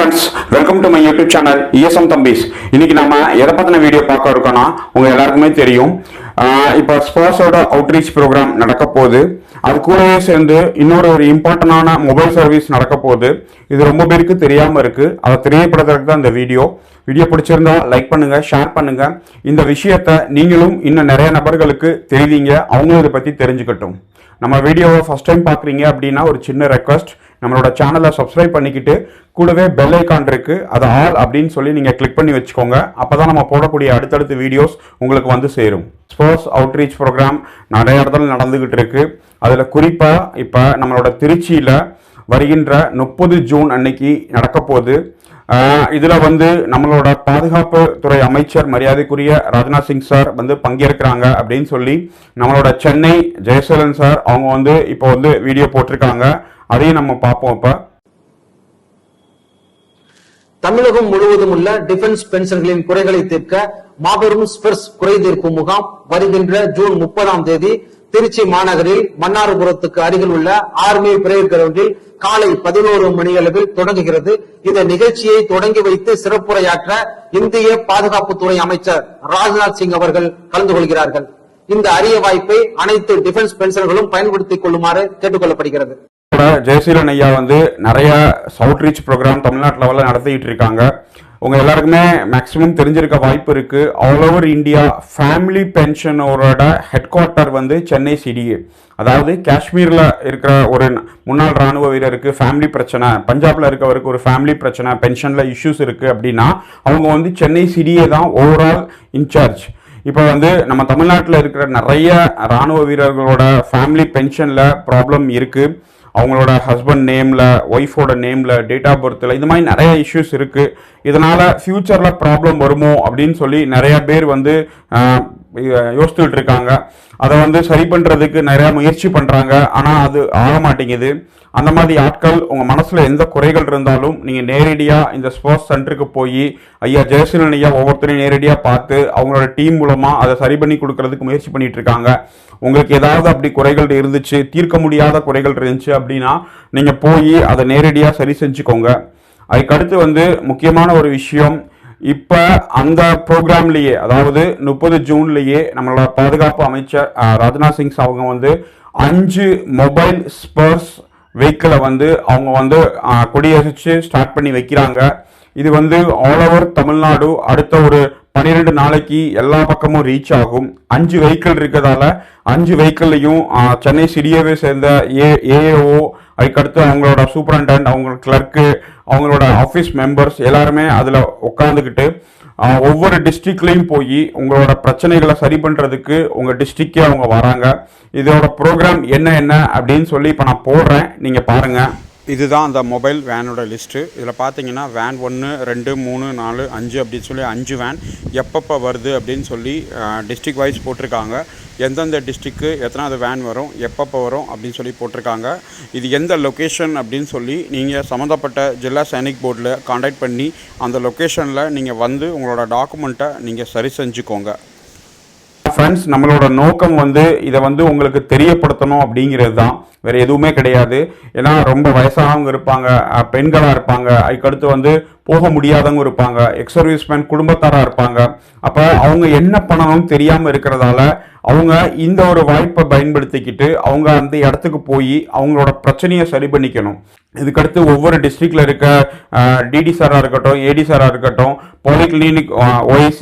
Friends, welcome to my YouTube channel ESM தம்பிஸ். இன்னைக்கு நம்ம எதை பற்றின வீடியோ பார்க்க இருக்கோம்னா, உங்கள் எல்லாருக்குமே தெரியும், இப்போ ஸ்போர்ட்ஸோட அவுட்ரீச் ப்ரோக்ராம் நடக்க போகுது. அது கூடவே சேர்ந்து இன்னொரு இம்பார்ட்டண்டான மொபைல் சர்வீஸ் நடக்க போகுது. இது ரொம்ப பேருக்கு தெரியாமல் இருக்குது. அதை தெரியப்படுத்துறதுக்கு தான் இந்த வீடியோ பிடிச்சிருந்தா லைக் பண்ணுங்க, ஷேர் பண்ணுங்க. இந்த விஷயத்தை நீங்களும் இன்னும் நிறைய நபர்களுக்கு தெரிவிங்க, அவங்களும் இதை பற்றி தெரிஞ்சுக்கட்டும். நம்ம வீடியோவை ஃபர்ஸ்ட் டைம் பார்க்குறீங்க அப்படின்னா ஒரு சின்ன ரெக்வஸ்ட், நம்மளோட சேனலை சப்ஸ்கிரைப் பண்ணிக்கிட்டு கூடவே பெல் ஐக்கான் இருக்கு, அதை ஆல் அப்படின்னு சொல்லி நீங்கள் கிளிக் பண்ணி வச்சுக்கோங்க. அப்போ தான் நம்ம போடக்கூடிய அடுத்தடுத்த வீடியோஸ் உங்களுக்கு வந்து சேரும். ஸ்போர்ட்ஸ் அவுட்ரீச் ப்ரோக்ராம் நிறைய இடத்துல நடந்துகிட்டு இருக்கு. அதில் குறிப்பாக இப்போ நம்மளோட திருச்சியில் வருகின்ற 30 ஜூன் அன்னைக்கு நடக்க போகுது. இதில் வந்து நம்மளோட பாதுகாப்பு துறை அமைச்சர் மரியாதைக்குரிய ராஜ்நாத் சிங் சார் வந்து பங்கேற்கிறாங்க அப்படின்னு சொல்லி நம்மளோட சென்னை ஜெயசீலன் சார் அவங்க வந்து இப்போ வந்து வீடியோ போட்டிருக்காங்க. அதையும் நம்ம பார்ப்போம். இப்போ தமிழகம் முழுவதும் உள்ள டிஃபென்ஸ் பென்ஷன்களின் குறைகளை தீர்க்க மாபெரும் ஸ்பெர்ஸ் குறை தீர்க்கும் முகாம் வருகின்ற ஜூன் 30ஆம் தேதி திருச்சி மாநகரில் மன்னார்புரத்துக்கு அருகில் உள்ள ஆர்மி பிரேயர் கிரவுண்டில் காலை 11 மணியளவில் தொடங்குகிறது. இந்த நிகழ்ச்சியை தொடங்கி வைத்து சிறப்புரையாற்ற இந்திய பாதுகாப்புத்துறை அமைச்சர் ராஜ்நாத் சிங் அவர்கள் கலந்து கொள்கிறார்கள். இந்த அரிய வாய்ப்பை அனைத்து டிஃபென்ஸ் பென்ஷன்களும் பயன்படுத்திக் கொள்ளுமாறு கேட்டுக் கொள்ளப்படுகிறது. ஜெயசீலன் ஐயா வந்து நிறைய அவுட்ரீச் ப்ரோக்ராம் தமிழ்நாட்டு லெவலில் நடத்திட்டு இருக்காங்க. உங்க எல்லாருக்குமே மேக்சிமம் தெரிஞ்சிருக்க வாய்ப்பு இருக்கு. ஆல் ஓவர் இந்தியா ஃபேமிலி பென்ஷனோட ஹெட் குவார்ட்டர் வந்து சென்னை சிடிஏ. அதாவது காஷ்மீர்ல இருக்கிற ஒரு முன்னாள் ராணுவ வீரருக்கு ஃபேமிலி பிரச்சனை, பஞ்சாப்ல இருக்கவருக்கு ஒரு ஃபேமிலி பிரச்சனை, பென்ஷன்ல இஷ்யூஸ் இருக்கு அப்படின்னா அவங்க வந்து சென்னை சிடிஏ தான் ஓவரால் இன்சார்ஜ். இப்போ வந்து நம்ம தமிழ்நாட்டில் இருக்கிற நிறைய ராணுவ வீரர்களோட ஃபேமிலி பென்ஷன்ல ப்ராப்ளம் இருக்கு. அவங்களோட ஹஸ்பண்ட் நேமில், ஒய்ஃபோட நேமில், டேட் ஆஃப் பர்த்தில் இந்த மாதிரி நிறைய இஷ்யூஸ் இருக்குது. இதனால் ஃப்யூச்சரில் ப்ராப்ளம் வருமோ அப்படின்னு சொல்லி நிறைய பேர் வந்து யோசிச்சுட்டு இருக்காங்க. அதை வந்து சரி பண்ணுறதுக்கு நிறையா முயற்சி பண்ணுறாங்க. ஆனால் அது ஆக மாட்டேங்குது. அந்த மாதிரி ஆட்கள் உங்கள் மனசில் எந்த குறைகள் இருந்தாலும் நீங்கள் நேரடியாக இந்த ஸ்போர்ட்ஸ் சென்டருக்கு போய் ஐயா ஜெயசீலன் ஐயா ஒவ்வொருத்தரையும் நேரடியாக பார்த்து அவங்களோட டீம் மூலமாக அதை சரி பண்ணி கொடுக்கறதுக்கு முயற்சி பண்ணிட்டு இருக்காங்க. உங்களுக்கு ஏதாவது அப்படி குறைகள் இருந்துச்சு, தீர்க்க முடியாத குறைகள் இருந்துச்சு அப்படின்னா நீங்கள் போய் அதை நேரடியாக சரி செஞ்சுக்கோங்க. அதுக்கடுத்து வந்து முக்கியமான ஒரு விஷயம், இப்போ அந்த ப்ரோக்ராம்லேயே அதாவது 30 ஜூன்லேயே நம்மளோட பாதுகாப்பு அமைச்சர் ராஜ்நாத் சிங் அவங்க வந்து 5 மொபைல் ஸ்போர்ட்ஸ் வெஹிக்கிளை வந்து அவங்க வந்து கொடியசைச்சு ஸ்டார்ட் பண்ணி வைக்கிறாங்க. இது வந்து ஆல் ஓவர் தமிழ்நாடு அடுத்த ஒரு 12 நாளைக்கு எல்லா பக்கமும் ரீச் ஆகும். 5 வெஹிக்கிள் இருக்கிறதால 5 வெஹிக்கிள்லையும் சென்னை சிடிஏவை சேர்ந்த ஏஏஓ, அதுக்கடுத்து அவங்களோட சூப்பரண்டன்ட், அவங்க கிளர்க்கு, அவங்களோட ஆஃபீஸ் மெம்பர்ஸ் எல்லாருமே அதில் உட்காந்துக்கிட்டு ஒவ்வொரு டிஸ்ட்ரிக்ட்லையும் போய் உங்களோட பிரச்சனைகளை சரி பண்ணுறதுக்கு உங்கள் டிஸ்ட்ரிக்டே அவங்க வராங்க. இதோட ப்ரோக்ராம் என்ன அப்படின்னு சொல்லி இப்போ நான் போடுறேன், நீங்கள் பாருங்கள். இதுதான் அந்த மொபைல் வேனோட லிஸ்ட்டு. இதில் பார்த்தீங்கன்னா வேன் 1, 2, 3, 4, 5 அப்படின்னு சொல்லி 5 வேன் எப்பப்போ வருது அப்படின்னு சொல்லி டிஸ்ட்ரிக் வைஸ் போட்டிருக்காங்க. எந்தெந்த டிஸ்ட்ரிக்கு எத்தனாவது வேன் வரும், எப்பப்போ வரும் அப்படின்னு சொல்லி போட்டிருக்காங்க. இது எந்த லொக்கேஷன் அப்படின்னு சொல்லி நீங்கள் சம்மந்தப்பட்ட ஜில்லா சைனிக் போர்டில் கான்டாக்ட் பண்ணி அந்த லொக்கேஷனில் நீங்கள் வந்து உங்களோட டாக்குமெண்ட்டை நீங்கள் சரி செஞ்சுக்கோங்க. ஃப்ரெண்ட்ஸ், நம்மளோட நோக்கம் வந்து இதை வந்து உங்களுக்கு தெரியப்படுத்தணும் அப்படிங்கிறது தான், வேறு எதுவுமே கிடையாது. ஏன்னா ரொம்ப வயசானவங்க இருப்பாங்க, பெண்களாக இருப்பாங்க, அதுக்கடுத்து வந்து போக முடியாதவங்க இருப்பாங்க, எக்ஸ் சர்வீஸ்மேன் குடும்பத்தாராக இருப்பாங்க. அப்போ அவங்க என்ன பண்ணணும்னு தெரியாமல் இருக்கிறதால அவங்க இந்த ஒரு வாய்ப்பை பயன்படுத்திக்கிட்டு அவங்க அந்த இடத்துக்கு போய் அவங்களோட பிரச்சனையை சரி பண்ணிக்கணும். இதுக்கடுத்து ஒவ்வொரு டிஸ்ட்ரிக்டில் இருக்க டிடி சாராக இருக்கட்டும், ஏடி சாராக இருக்கட்டும், பாலிகிளினிக் OIC,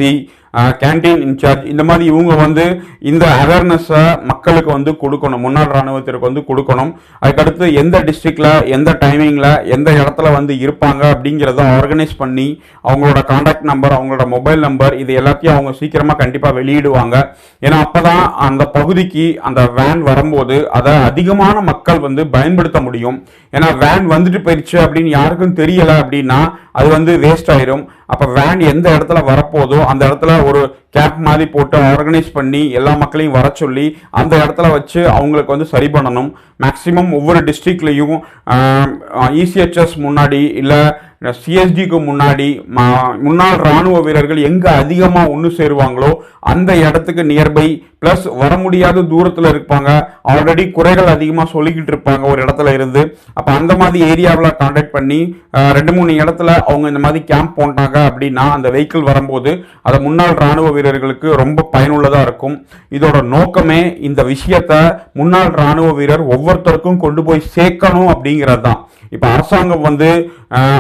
கேன்டீன் இன்சார்ஜ், இந்த மாதிரி இவங்க வந்து இந்த அவேர்னஸை மக்களுக்கு வந்து கொடுக்கணும், முன்னாள் இராணுவத்திற்கு வந்து கொடுக்கணும். அதுக்கடுத்து எந்த டிஸ்ட்ரிக்டில் எந்த டைமிங்கில் எந்த இடத்துல வந்து இருப்பாங்க அப்படிங்கிறத ஆர்கனைஸ் பண்ணி அவங்களோட கான்டாக்ட் நம்பர், அவங்களோட மொபைல் நம்பர், இது எல்லாத்தையும் அவங்க சீக்கிரமாக கண்டிப்பாக வெளியிடுவாங்க. ஏன்னா அப்போ தான் அந்த பகுதிக்கு அந்த வேன் வரும்போது அதை அதிகமான மக்கள் வந்து பயன்படுத்த முடியும். ஏன்னா வேன் வந்துட்டு போயிடுச்சு அப்படின்னு யாருக்கும் தெரியலை அப்படின்னா அது வந்து வேஸ்ட் ஆயிரும். அப்போ வேன் எந்த இடத்துல வரப்போதோ அந்த இடத்துல ஒரு கேப் மாதிரி போட்டு ஆர்கனைஸ் பண்ணி எல்லா மக்களையும் வர சொல்லி அந்த இடத்துல வச்சு அவங்களுக்கு வந்து சரி பண்ணணும். மேக்சிமம் ஒவ்வொரு டிஸ்ட்ரிக்ட்லேயும் ECHS முன்னாடி இல்லை சிஎஸ்டிக்கு முன்னாடி முன்னாள் இராணுவ வீரர்கள் எங்கே அதிகமாக ஒன்று சேருவாங்களோ அந்த இடத்துக்கு நியர்பை ப்ளஸ் வர முடியாத தூரத்தில் இருப்பாங்க, ஆல்ரெடி குறைகள் அதிகமாக சொல்லிக்கிட்டு இருப்பாங்க ஒரு இடத்துல இருந்து. அப்போ அந்த மாதிரி ஏரியாவில் கான்டாக்ட் பண்ணி 2-3 இடத்துல அவங்க இந்த மாதிரி கேம்ப் போட்டாங்க அப்படின்னா அந்த வெஹிக்கிள் வரும்போது அதை முன்னாள் ராணுவ வீரர்களுக்கு ரொம்ப பயனுள்ளதாக இருக்கும். இதோட நோக்கமே இந்த விஷயத்த முன்னாள் ராணுவ வீரர் ஒவ்வொருத்தருக்கும் கொண்டு போய் சேர்க்கணும் அப்படிங்கிறது தான். இப்போ அரசாங்கம்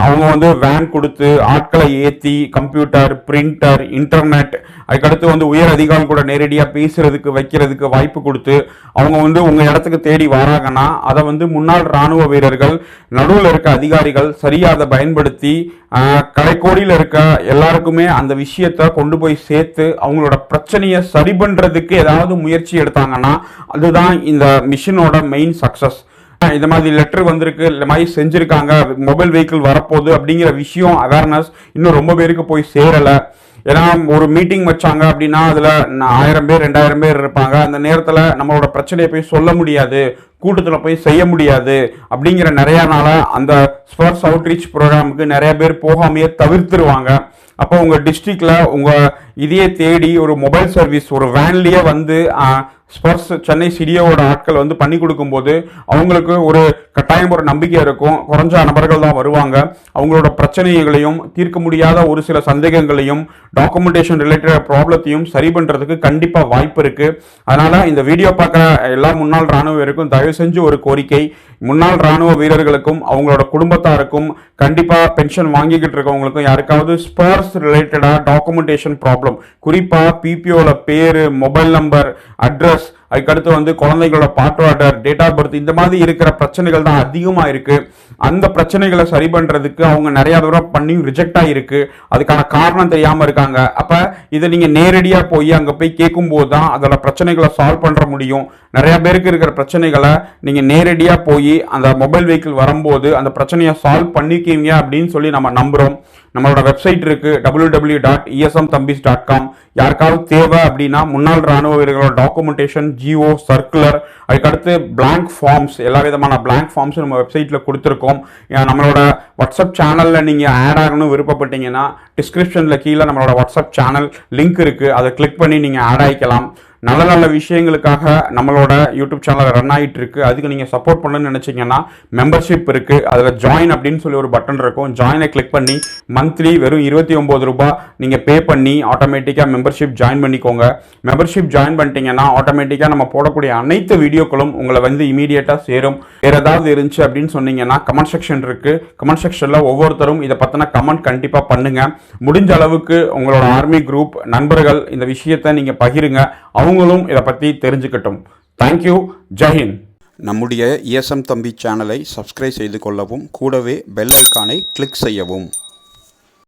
அவங்க வேன் கொடுத்து ஆட்களை ஏற்றி கம்ப்யூட்டர், பிரிண்டர், இன்டர்நெட், அதுக்கடுத்து உயர் அதிகாரிகள் கூட நேரடியாக பேசுறதுக்கு வைக்கிறதுக்கு வாய்ப்பு கொடுத்து அவங்க உங்கள் இடத்துக்கு தேடி வராங்கன்னா அதை முன்னாள் ராணுவ வீரர்கள், நடுவில் இருக்க அதிகாரிகள் சரியாக அதை பயன்படுத்தி கடைக்கோடியில் இருக்க எல்லாருக்குமே அந்த விஷயத்தை கொண்டு போய் சேர்த்து அவங்களோட பிரச்சனையை சரி பண்ணுறதுக்கு ஏதாவது முயற்சி எடுத்தாங்கன்னா அதுதான் இந்த மிஷனோட மெயின் சக்ஸஸ். இந்த மாதிரி லெட்டர் வந்திருக்கு, இந்த மாதிரி செஞ்சுருக்காங்க, மொபைல் வெஹிக்கிள் வரப்போகுது அப்படிங்கிற விஷயம் அவேர்னஸ் இன்னும் ரொம்ப பேருக்கு போய் சேரலை. ஏன்னா ஒரு மீட்டிங் வச்சாங்க அப்படின்னா அதில் 1000 பேர் 2000 பேர் இருப்பாங்க. அந்த நேரத்தில் நம்மளோட பிரச்சனையை போய் சொல்ல முடியாது, கூட்டத்தில் போய் செய்ய முடியாது அப்படிங்கிற நிறையா நாளாக அந்த ஸ்பர்ஸ் அவுட்ரீச் ப்ரோக்ராமுக்கு நிறைய பேர் போகாமையே தவிர்த்துருவாங்க. அப்போ உங்கள் டிஸ்ட்ரிக்டில் உங்கள் இதையே தேடி ஒரு மொபைல் சர்வீஸ் ஒரு வேன்லேயே ஸ்பர்ஸ் சென்னை சிடிஓட ஆட்கள் பண்ணி கொடுக்கும்போது அவங்களுக்கு ஒரு கட்டாயம் ஒரு நம்பிக்கை இருக்கும். குறைஞ்ச நபர்கள் தான் வருவாங்க. அவங்களோட பிரச்சனைகளையும் தீர்க்க முடியாத ஒரு சில சந்தேகங்களையும் டாக்குமெண்டேஷன் ரிலேட்டட் ப்ராப்ளத்தையும் சரி பண்ணுறதுக்கு கண்டிப்பாக வாய்ப்பு இருக்குது. அதனால் இந்த வீடியோ பார்க்குற எல்லா முன்னாள் ராணுவருக்கும் தயவு செஞ்சு ஒரு கோரிக்கை, முன்னாள் ராணுவ வீரர்களுக்கும் அவங்களோட குடும்பத்தாருக்கும் கண்டிப்பாக பென்ஷன் வாங்கிக்கிட்டு இருக்கவங்களுக்கும் யாருக்காவது ஸ்பர்ஸ் ரிலேட்டடாக டாக்குமெண்டேஷன் ப்ராப்ளம், குறிப்பாக பிபிஓல பேர், மொபைல் நம்பர், அட்ரஸ், அதுக்கடுத்து குழந்தைகளோட பாஸ்வேர்டு, டேட் ஆஃப் பர்த், இந்த மாதிரி இருக்கிற பிரச்சனைகள் தான் அதிகமாக இருக்கு. அந்த பிரச்சனைகளை சரி பண்றதுக்கு அவங்க நிறைய தூரம் பண்ணி ரிஜெக்ட் ஆகிருக்கு. அதுக்கான காரணம் தெரியாம இருக்காங்க. அப்ப இதை நீங்க நேரடியா போய் அங்க போய் கேட்கும் போது தான் அதோட பிரச்சனைகளை சால்வ் பண்ற முடியும். நிறைய பேருக்கு இருக்கிற பிரச்சனைகளை நீங்க நேரடியா போய் அந்த மொபைல் வெஹிக்கிள் வரும்போது அந்த பிரச்சனையை சால்வ் பண்ணிக்கீங்க அப்படின்னு சொல்லி நம்ம நம்புறோம். நம்மளோட வெப்சைட் இருக்கு www.esmthambis.com. யாருக்காவது தேவை அப்படின்னா முன்னாள் ராணுவ வீரர்களோட டாக்குமெண்டேஷன், ஜிஓ, சர்க்குலர், அதுக்கடுத்து பிளாங்க் ஃபார்ம்ஸ், எல்லா விதமான பிளாங்க் ஃபார்ம்ஸ் நம்ம வெப்சைட்ல கொடுத்துருக்கோம். நம்மளோட வாட்ஸ்அப் சேனல்ல நீங்க ஆட் ஆகணும்னு விருப்பப்பட்டீங்கன்னா டிஸ்கிரிப்ஷன்ல கீழே நம்மளோட வாட்ஸ்அப் சேனல் லிங்க் இருக்கு, அதை கிளிக் பண்ணி நீங்க ஆட் ஆகிக்கலாம். நல்ல நல்ல விஷயங்களுக்காக நம்மளோட யூடியூப் சேனல் ரன் ஆகிட்டு இருக்கு. அதுக்கு நீங்கள் சப்போர்ட் பண்ணணும்னு நினச்சிங்கன்னா மெம்பர்ஷிப் இருக்குது, அதில் ஜாயின் அப்படின்னு சொல்லி ஒரு பட்டன் இருக்கும். ஜாயினை கிளிக் பண்ணி மந்த்லி வெறும் 29 ரூபாய் நீங்கள் பே பண்ணி ஆட்டோமேட்டிக்காக மெம்பர்ஷிப் ஜாயின் பண்ணிக்கோங்க. மெம்பர்ஷிப் ஜாயின் பண்ணிட்டீங்கன்னா ஆட்டோமேட்டிக்காக நம்ம போடக்கூடிய அனைத்து வீடியோக்களும் உங்களை இமீடியட்டாக சேரும். வேறு ஏதாவது இருந்துச்சு அப்படின்னு சொன்னீங்கன்னா கமெண்ட் செக்ஷன் இருக்குது. கமெண்ட் செக்ஷனில் ஒவ்வொருத்தரும் இதை பற்றின கமெண்ட் கண்டிப்பாக பண்ணுங்கள். முடிஞ்ச அளவுக்கு உங்களோட ஆர்மி குரூப் நண்பர்கள் இந்த விஷயத்தை நீங்கள் பகிருங்க, அவங்களும் இதை பற்றி தெரிஞ்சுக்கட்டும். தேங்க்யூ, ஜெய்ஹிந்த். நம்முடைய ESM தம்பி சேனலை சப்ஸ்கிரைப் செய்து கொள்ளவும், கூடவே பெல் ஐக்கானை கிளிக் செய்யவும்.